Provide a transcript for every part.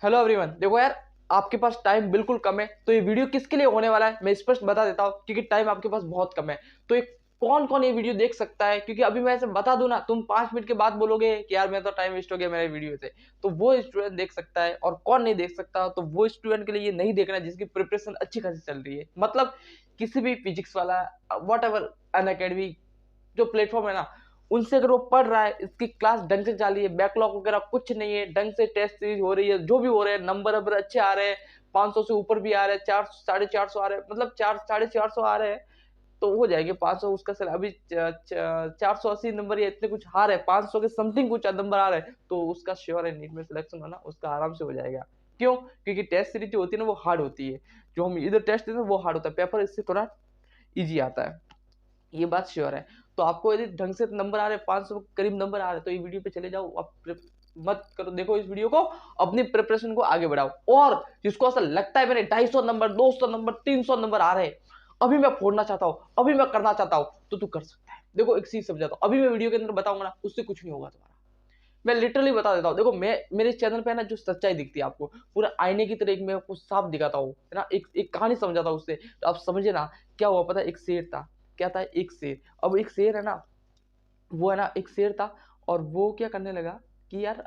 Hello everyone. देखो यार, आपके पास टाइम बिल्कुल कम है, तो ये वीडियो किसके लिए होने वाला है मैं स्पष्ट बता देता हूँ, क्योंकि टाइम आपके पास बहुत कम है। तो ये कौन कौन ये वीडियो देख सकता है, क्योंकि अभी मैं ऐसे बता दूं ना, तुम 5 मिनट के बाद बोलोगे कि यार मेरा तो टाइम वेस्ट हो गया मेरे वीडियो से। तो वो स्टूडेंट देख सकता है, और कौन नहीं देख सकता, तो वो स्टूडेंट के लिए ये नहीं देखना जिसकी प्रिपरेशन अच्छी खासी चल रही है। मतलब किसी भी फिजिक्स वाला, वट एवर, अन अकेडमी जो प्लेटफॉर्म है ना, उनसे अगर वो पढ़ रहा है, इसकी क्लास ढंग से चल रही है, बैकलॉग वगैरह कुछ नहीं है, ढंग से टेस्ट सीरीज हो रही है, जो भी हो रहे हैं नंबर अबर अच्छे आ रहे हैं, 500 से ऊपर भी आ रहे हैं, 400 450 आ रहे हैं, मतलब 400 450 आ रहे हैं, तो हो जाएंगे 500। उसका सर अभी 480 नंबर या इतने कुछ आ रहे हैं, 500 के समथिंग कुछ नंबर आ रहे हैं, तो उसका श्योर है नीट में सिलेक्शन होना, उसका आराम से हो जाएगा। क्यों? क्योंकि टेस्ट सीरीज जो होती है ना, वो हार्ड होती है। जो हम इधर टेस्ट देते हैं वो हार्ड होता है, पेपर इससे थोड़ा ईजी आता है, ये बात श्योर है। तो आपको यदि ढंग से नंबर आ रहे हैं, 500 के करीब नंबर आ रहे हैं, तो ये वीडियो पे चले जाओ, आप मत करो, देखो इस वीडियो को, अपनी प्रिपरेशन को आगे बढ़ाओ। और जिसको ऐसा लगता है मेरे 250 नंबर, 200 नंबर, 300 नंबर आ रहे हैं, अभी मैं फोड़ना चाहता हूँ, अभी मैं करना चाहता हूँ, तो तू कर सकता है। देखो एक चीज समझाता हूँ, अभी मैं वीडियो के अंदर बताऊंगा ना, उससे कुछ नहीं होगा तुम्हारा। मैं लिटरली बता देता हूँ। देखो मैं, मेरे चैनल पे ना जो सच्चाई दिखती है आपको, पूरा आईने की तरह एक मैं आपको साफ दिखाता हूँ, है ना, एक कहानी समझाता हूँ उससे, तो आप समझे ना। क्या हुआ पता है? एक शेर था। क्या था? एक शेर। अब एक शेर है ना, वो है ना, एक शेर था, और वो क्या करने लगा कि यार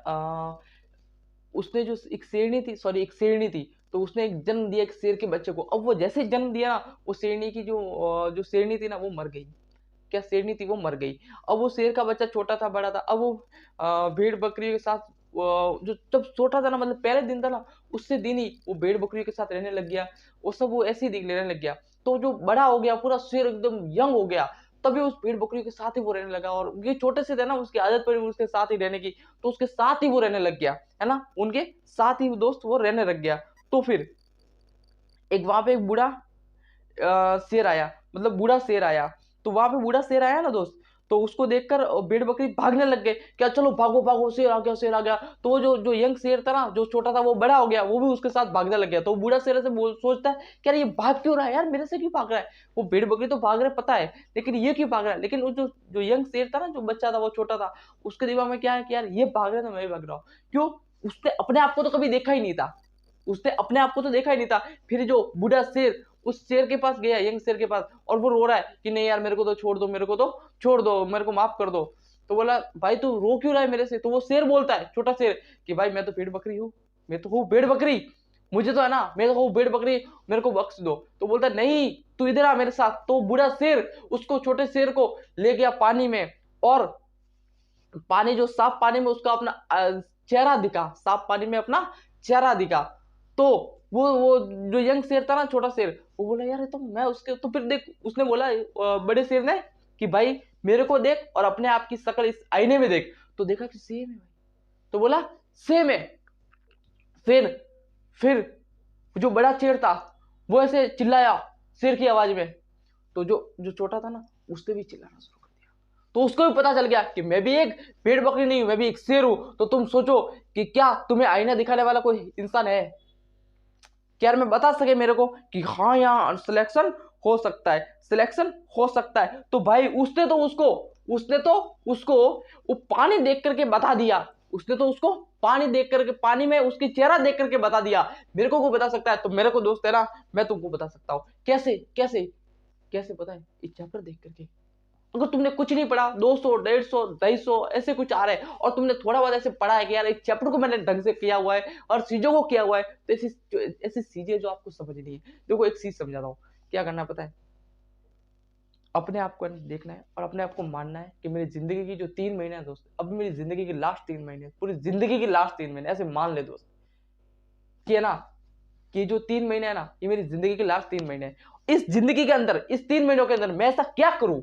उसने जो एक शेरनी थी, सॉरी एक शेरनी थी, तो उसने एक जन्म दिया एक शेर के बच्चे को। अब वो जैसे जन्म दिया ना, वो शेरनी की जो शेरनी थी ना, वो मर गई। क्या शेरनी थी? वो मर गई। अब वो शेर का बच्चा छोटा था, बड़ा था, अब वो भेड़ बकरियों के साथ, जो जब छोटा था ना, मतलब पहले दिन था ना, उससे दिन ही वो भेड़ बकरियों के साथ रहने लग गया। वो सब वो ऐसे ही रहने लग गया। तो जो बड़ा हो गया, पूरा शेर एकदम यंग हो गया, तभी उस भेड़ बकरियों के साथ ही वो रहने लगा। और ये छोटे से थे ना, उसकी आदत पड़ी उसके साथ ही रहने की, तो उसके साथ ही वो रहने लग गया, है ना, उनके साथ ही दोस्त वो रहने लग गया। तो फिर एक वहां पे एक बूढ़ा शेर आया, मतलब बूढ़ा शेर आया। तो वहां पे बूढ़ा शेर आया ना दोस्त, तो उसको देखकर भेड़ बकरी भागने लग गए। क्या, चलो भागो भागो, शेर आ गया, शेर आ गया। तो वो जो जो यंग शेर था ना, जो छोटा था, वो बड़ा हो गया, वो भी उसके साथ भागने लग गया। तो बूढ़ा शेर से बोल सोचता है कि यार ये भाग क्यों रहा है, यार मेरे से क्यों भाग रहा है? वो भेड़ बकरी तो भाग रहे पता है, लेकिन ये क्यों भाग रहा है? लेकिन वो जो जो यंग शेर था ना, जो बच्चा था, वो छोटा था, उसके दिमाग में क्या है कि यार ये भाग रहा है तो मैं भी भाग रहा हूँ। क्यों? उसने अपने आप को तो कभी देखा ही नहीं था, उसने अपने आप को तो देखा ही नहीं था। फिर जो बूढ़ा शेर उस शेर के पास गया, यंग शेर के पास, और वो रो रहा है कि नहीं यार मेरे को तो छोड़ दो, मेरे को तो छोड़ दो, मेरे को माफ कर दो। तो बोला भाई तू रो क्यों रहा है मेरे से? तो वो शेर बोलता है, छोटा शेर, कि भाई मैं तो भेड़ बकरी हूँ, मैं तो हूँ भेड़ बकरी, मुझे तो है ना, मैं तो हूँ भेड़ बकरी, मेरे को बख्श दो। तो बोलता है नहीं, तू इधर आ मेरे साथ। तो बूढ़ा शेर उसको, छोटे शेर को ले गया पानी में, और पानी, जो साफ पानी में उसका अपना चेहरा दिखा, साफ पानी में अपना चेहरा दिखा। तो वो जो यंग शेर था ना, छोटा शेर, वो बोला यार ये तो मैं उसके, तो फिर देख उसने बोला बड़े शेर ने कि भाई मेरे को देख और अपने आप की शक्ल इस आईने में देख। तो देखा कि सेम है भाई। तो बोला सेम है। फिर जो बड़ा शेर था, वो ऐसे चिल्लाया शेर की आवाज में। तो जो जो छोटा था ना, उसने भी चिल्लाना शुरू कर दिया। तो उसको भी पता चल गया कि मैं भी एक भेड़ बकरी नहीं हूं, मैं भी एक शेर हूं। तो तुम सोचो कि क्या तुम्हें आईना दिखाने वाला कोई इंसान है क्या यार मैं बता सके मेरे को कि हाँ यहाँ सिलेक्शन हो सकता है, सिलेक्शन हो सकता है? तो भाई उसने तो उसको वो पानी देख करके बता दिया। उसने तो उसको पानी देख करके, पानी में उसकी चेहरा देख करके बता दिया। मेरे को बता सकता है तो मेरे को दोस्त है ना, मैं तुमको बता सकता हूँ। कैसे कैसे कैसे पता है? इस चैप्टर देख करके। अगर तुमने कुछ नहीं पढ़ा, 200 150 250 ऐसे कुछ आ रहे हैं, और तुमने थोड़ा बहुत ऐसे पढ़ा है कि यार एक चैप्टर को मैंने ढंग से किया हुआ है और चीजों को किया हुआ है, तो ऐसी ऐसी चीजें जो आपको समझनी है। देखो एक चीज समझा रहा हूँ, क्या करना पता है? अपने आप को देखना है और अपने आप को मानना है कि मेरी जिंदगी की जो 3 महीने है दोस्त, अब मेरी जिंदगी के लास्ट 3 महीने, पूरी जिंदगी के लास्ट 3 महीने, ऐसे मान ले दोस्त कि है ना, कि जो 3 महीने है ना, ये मेरी जिंदगी के लास्ट 3 महीने है। इस जिंदगी के अंदर, इस 3 महीनों के अंदर मैं ऐसा क्या करूं,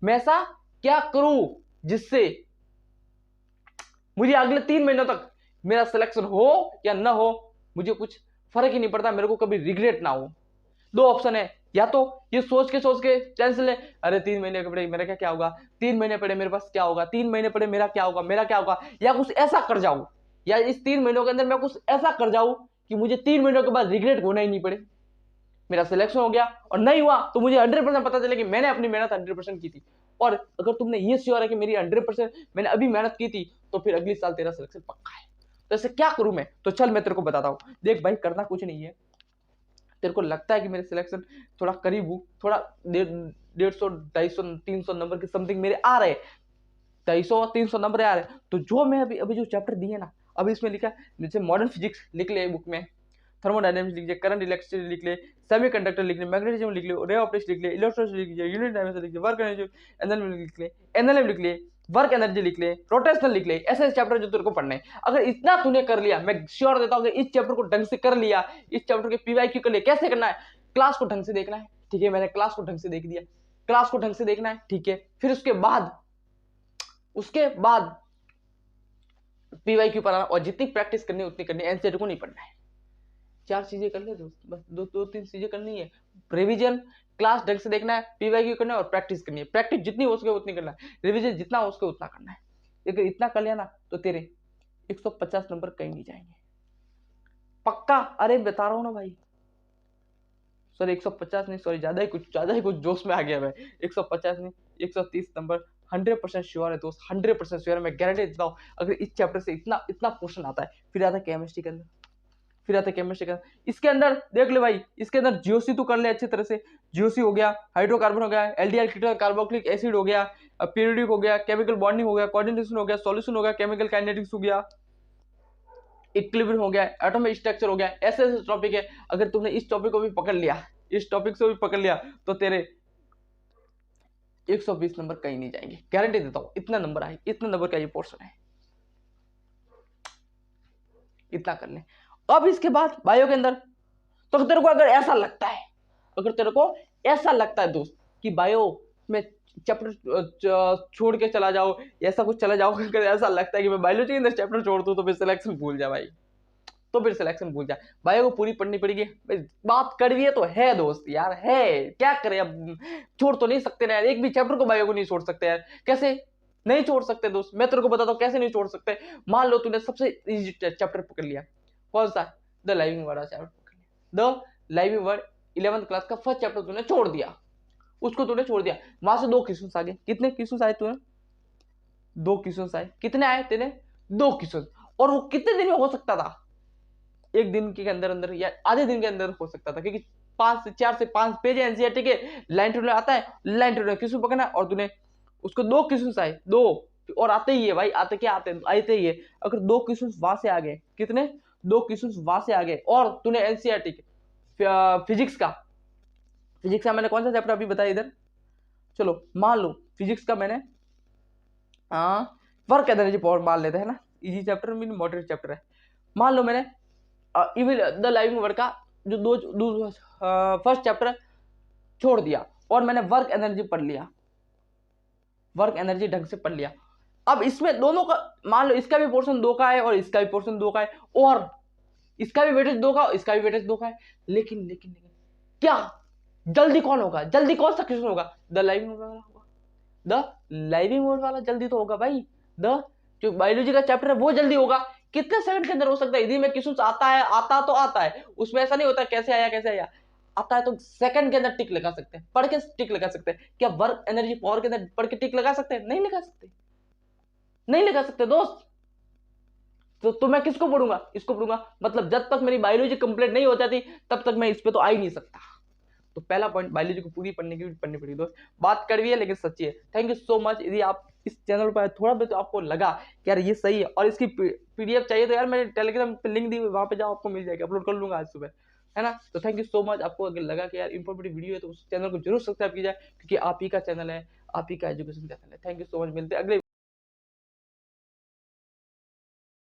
मैं ऐसा क्या करूं जिससे मुझे अगले 3 महीनों तक मेरा सिलेक्शन हो या ना हो, मुझे कुछ फर्क ही नहीं पड़ता, मेरे को कभी रिग्रेट ना हो। दो ऑप्शन है, या तो ये सोच के टेंशन ले, अरे 3 महीने पड़े मेरा क्या क्या होगा, 3 महीने पड़े मेरे पास क्या होगा, 3 महीने पड़े मेरा क्या होगा, मेरा क्या होगा, या कुछ ऐसा कर जाऊं, या इस 3 महीनों के अंदर मैं कुछ ऐसा कर जाऊं कि मुझे 3 महीनों के बाद रिग्रेट होना ही नहीं पड़े। मेरा सिलेक्शन हो गया और नहीं हुआ तो मुझे 100% पता चले कि मैंने अपनी मेहनत 100% की थी। और अगर तुमने ये श्योर है कि मेरी 100% मैंने अभी मेहनत की थी, तो फिर अगली साल तेरा सिलेक्शन पक्का है। तो ऐसे क्या करूं मैं? तो चल मैं तेरे को बताता हूँ। देख भाई, करना कुछ नहीं है। तेरे को लगता है कि मेरे सिलेक्शन थोड़ा करीब हूँ, थोड़ा 150, 250, 300 नंबर के समथिंग मेरे आ रहे, 250 300 नंबर आ रहे, तो जो मैं अभी अभी जो चैप्टर दिए ना, अभी इसमें लिखा है, जैसे मॉडर्न फिजिक्स लिख ले बुक में, थर्मोडायनेमिक्स लिख ले, करंट इलेक्ट्रिसिटी लिख ले, सेमीकंडक्टर लिख ले, मैग्नेटिज्म लिख ले, रे ऑप्टिक्स लिख ले, इलेक्ट्रोस्टैटिक्स लिख ले, यूनिट डायमेंशन लिख ले, वर्क एनर्जी एनएलएम लिख ले, एनएलएम लिख ले, वर्क एनर्जी लिख ले, रोटेशनल लिख ले। ऐसे चैप्टर जो तेरे को पढ़ने हैं, अगर इतना तूने कर लिया, मैं श्योर देता हूँ, इस चैप्टर को ढंग से कर लिया, इस चैप्टर के पीवाईक्यू कर लिया, कैसे करना है, क्लास को ढंग से देखना है, ठीक है, मैंने क्लास को ढंग से देख दिया, क्लास को ढंग से देखना है, ठीक है, फिर उसके बाद पीवाईक्यू पढ़ाना, और जितनी प्रैक्टिस करनी है उतनी करनी है, एनसीईआरटी को नहीं पढ़ना है। 4 चीजें कर ले दोस्त, बस 2-3 चीजें करनी है, रिवीजन, क्लास ढंग से देखना है, पीवाईक्यू करना है और प्रैक्टिस करनी है। प्रैक्टिस जितनी हो सके उतनी करना है, रिवीजन जितना हो सके उतना करना है। अगर इतना कर लिया ना तो तेरे 150 नंबर कहीं नहीं जाएंगे, पक्का। अरे बता रहा हूँ ना भाई, सॉरी 150 नहीं, सॉरी ज्यादा ही कुछ जोश में आ गया मैं, 150 नहीं 130 नंबर 100% श्योर है दोस्त, 100% श्योर है, मैं गारंटी देता हूँ। अगर इस चैप्टर से इतना इतना क्वेश्चन आता है, फिर आता है केमिस्ट्री के अंदर, फिर आता है केमिस्ट्री का, इसके अंदर देख ले भाई, इसके अंदर जीओसी तो कर ले अच्छी तरह से, जीओसी हो गया, हाइड्रोकार्बन हो गया, एल्डिहाइड कीटोन कार्बोक्सिलिक एसिड हो गया, पीरियोडिक हो गया, केमिकल बॉन्डिंग हो गया, कोऑर्डिनेशन हो गया, सॉल्यूशन हो गया, केमिकल काइनेटिक्स हो गया, इक्विलिब्रियम हो गया, एटॉमिक स्ट्रक्चर हो गया, ऐसे ऐसे टॉपिक है। अगर तुमने इस टॉपिक को भी पकड़ लिया, इस टॉपिक से भी पकड़ लिया, तो तेरे 120 नंबर कहीं नहीं जाएंगे, गारंटी देता हूं। इतना नंबर आए, इतना नंबर का ये पोर्शन है, इतना कर ले। अब इसके बाद बायो के अंदर, तो तेरे को अगर ऐसा लगता है, अगर तेरे को ऐसा लगता है दोस्त कि बायो में चैप्टर छोड़ के चला जाओ, ऐसा कुछ चला जाओ, अगर ऐसा लगता है कि मैं बायोलॉजी के अंदर चैप्टर छोड़ दूं तो फिर सिलेक्शन भूल जा भाई, तो फिर सिलेक्शन भूल जा। बायो को पूरी पढ़नी पड़ेगी, बात कड़वी है तो है दोस्त यार, है क्या करे अब, छोड़ तो नहीं सकते ना यार, एक भी चैप्टर को बायो को नहीं छोड़ सकते यार, कैसे नहीं छोड़ सकते दोस्त, मैं तेरे को बताता हूँ कैसे नहीं छोड़ सकते। मान लो तूने सबसे इजी चैप्टर पकड़ लिया, कौन सा, द लाइविंग वर्ड चैप्टर पकड़ लिया, the living word 11th class का फर्स्ट चैप्टर तूने छोड़ दिया, उसको तूने छोड़ दिया, वहां से 2 क्वेश्चन आ गए, कितने क्वेश्चन आए तुम्हें, 2 क्वेश्चन आए, कितने आए तेरे, 2 क्वेश्चन, और वो कितने दिन में हो सकता था, एक दिन के अंदर अंदर या आधे दिन के अंदर हो सकता था, क्योंकि 4 से 5 पेज है एनसीईआरटी के, लाइन टू लाइन आता है, लाइन टू लाइन क्वेश्चन पकड़ना, और तूने उसको 2 क्वेश्चन आए, 2 और आते ही है भाई, आते क्या आते ही है, अगर 2 क्वेश्चन वहां से आ गए, कितने, 2 क्वेश्चन वहां से आ गए, और तूने एनसीईआरटी के फिजिक्स का मैंने कौन सा चैप्टर अभी बताया इधर, चलो मान लो फिजिक्स का मैंने वर्क एनर्जी पावर मान लेते हैं ना, easy chapter mean moderate chapter है, मान लो मैंने द लाइविंग वर्ड का जो फर्स्ट चैप्टर छोड़ दिया, और मैंने वर्क एनर्जी पढ़ लिया, वर्क एनर्जी ढंग से पढ़ लिया। अब इसमें दोनों का मान लो, इसका भी पोर्शन 2 का है और इसका भी पोर्शन 2 का है, और इसका भी वेटेज 2 का, इसका भी वेटेज 2 का है, लेकिन लेकिन क्या जल्दी कौन होगा, जल्दी कौन सा क्वेश्चन होगा, द लाइविंग वर्ड वाला होगा, द लाइविंग वर्ड वाला जल्दी तो होगा भाई, द जो बायोलॉजी का चैप्टर है वो जल्दी होगा, कितने सेकंड के अंदर हो सकता है, यदि में क्वेश्चन आता है, आता तो आता है, उसमें ऐसा नहीं होता कैसे आया, आता है तो सेकंड के अंदर टिक लगा सकते हैं, पढ़ के टिक लगा सकते हैं, क्या वर्क एनर्जी पावर के अंदर पढ़ के टिक लगा सकते हैं, नहीं लगा सकते, नहीं लगा सकते दोस्त। तो मैं किसको पढ़ूंगा, इसको पढ़ूंगा, मतलब जब तक मेरी बायोलॉजी कंप्लीट नहीं हो जाती तब तक मैं इस पे तो आ ही नहीं सकता। तो पहला पॉइंट, बायोलॉजी को पूरी पढ़ने की पढ़नी पड़ेगी दोस्त, बात कड़वी है लेकिन सच्ची है। Thank you so much. यदि आप इस चैनल पर थोड़ा भी तो आपको लगा कि यार ये सही है और इसकी पीडीएफ चाहिए, तो यार मेरे टेलीग्राम पे लिंक दी हुई, वहां पे जाओ, आपको मिल जाएगी, अपलोड कर लूंगा आज सुबह, है ना। तो थैंक यू सो मच। आपको अगर लगा कि यार इंफॉर्मेटिव वीडियो है तो उस चैनल को जरूर सब्सक्राइब कीजिए, क्योंकि आप ही का चैनल है, आप ही का एजुकेशन चैनल है। थैंक यू सो मच, मिलते हैं अगले